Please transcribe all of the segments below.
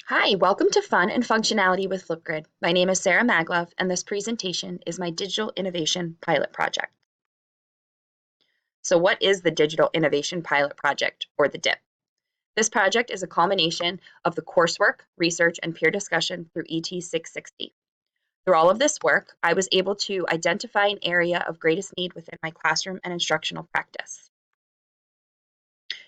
Hi, welcome to Fun and Functionality with Flipgrid. My name is Sarah Maglove, and this presentation is my Digital Innovation Pilot Project. So what is the Digital Innovation Pilot Project, or the DIPP? This project is a culmination of the coursework, research, and peer discussion through ET 660. Through all of this work, I was able to identify an area of greatest need within my classroom and instructional practice.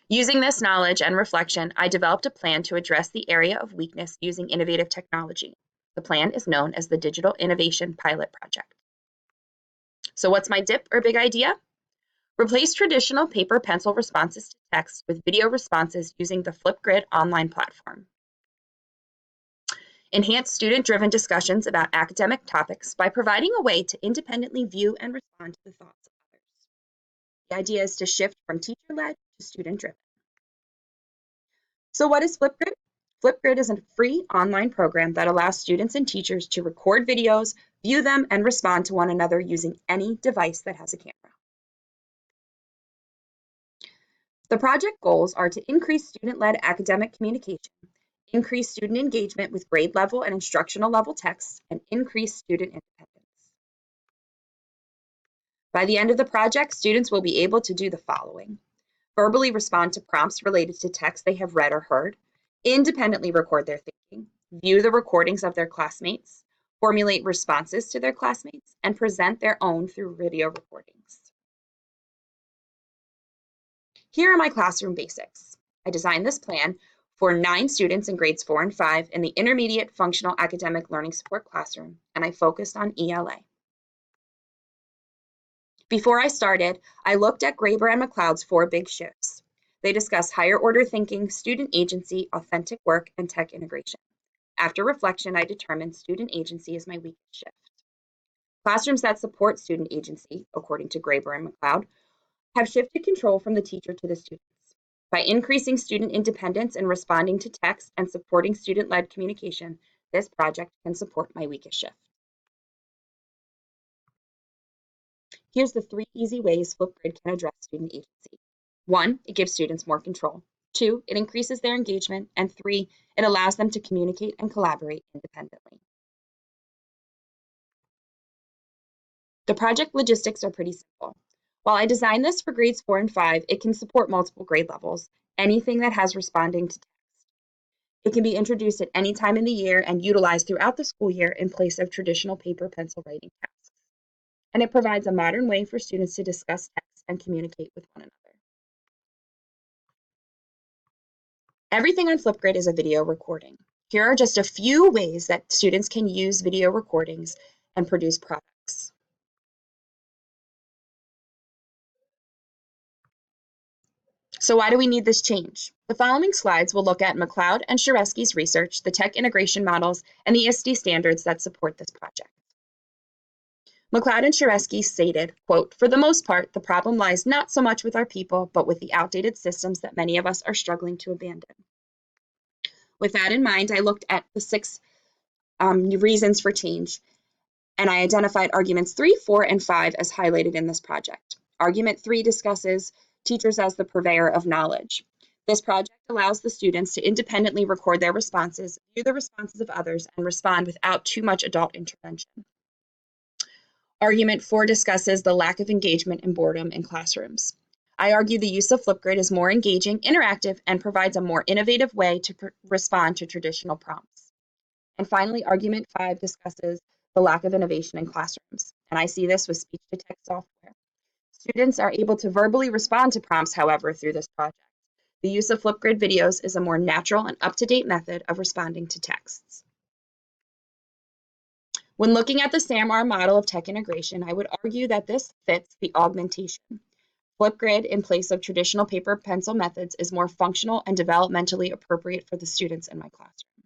Using this knowledge and reflection, I developed a plan to address the area of weakness using innovative technology. The plan is known as the Digital Innovation Pilot Project. So what's my DIPP or big idea? Replace traditional paper pencil responses to text with video responses using the Flipgrid online platform. Enhance student-driven discussions about academic topics by providing a way to independently view and respond to the thoughts of others. The idea is to shift from teacher-led to student-driven. So what is Flipgrid? Flipgrid is a free online program that allows students and teachers to record videos, view them, and respond to one another using any device that has a camera. The project goals are to increase student-led academic communication, increase student engagement with grade level and instructional level texts, and increase student independence. By the end of the project, students will be able to do the following: verbally respond to prompts related to texts they have read or heard, independently record their thinking, view the recordings of their classmates, formulate responses to their classmates, and present their own through video recordings. Here are my classroom basics. I designed this plan for 9 students in grades 4 and 5 in the Intermediate Functional Academic Learning Support classroom, and I focused on ELA. Before I started, I looked at Graeber and McLeod's 4 big shifts. They discuss higher order thinking, student agency, authentic work, and tech integration. After reflection, I determined student agency is my weakest shift. Classrooms that support student agency, according to Graeber and McLeod, have shifted control from the teacher to the students. By increasing student independence in responding to text and supporting student-led communication, this project can support my weakest shift. Here's the 3 easy ways Flipgrid can address student agency. 1, it gives students more control. 2, it increases their engagement. And 3, it allows them to communicate and collaborate independently. The project logistics are pretty simple. While I designed this for grades 4 and 5, it can support multiple grade levels, anything that has responding to text. It can be introduced at any time in the year and utilized throughout the school year in place of traditional paper pencil writing tasks. And it provides a modern way for students to discuss text and communicate with one another. Everything on Flipgrid is a video recording. Here are just a few ways that students can use video recordings and produce products. So why do we need this change? The following slides will look at McLeod and Sharesky's research, the tech integration models, and the ISTE standards that support this project. McLeod and Sharesky stated, quote, "For the most part, the problem lies not so much with our people, but with the outdated systems that many of us are struggling to abandon." With that in mind, I looked at the 6 reasons for change, and I identified arguments 3, 4, and 5 as highlighted in this project. Argument 3 discusses teachers as the purveyor of knowledge. This project allows the students to independently record their responses, view the responses of others, and respond without too much adult intervention. Argument 4 discusses the lack of engagement and boredom in classrooms. I argue the use of Flipgrid is more engaging, interactive, and provides a more innovative way to respond to traditional prompts. And finally, argument 5 discusses the lack of innovation in classrooms. And I see this with speech-to-text software. Students are able to verbally respond to prompts, however, through this project. The use of Flipgrid videos is a more natural and up-to-date method of responding to texts. When looking at the SAMR model of tech integration, I would argue that this fits the augmentation. Flipgrid, in place of traditional paper pencil methods, is more functional and developmentally appropriate for the students in my classroom.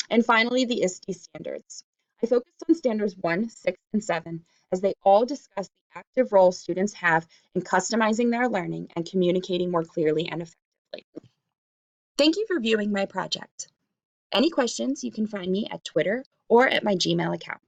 And finally, the ISTE standards. I focused on standards 1, 6, and 7, as they all discuss the active role students have in customizing their learning and communicating more clearly and effectively. Thank you for viewing my project. Any questions, you can find me at Twitter or at my Gmail account.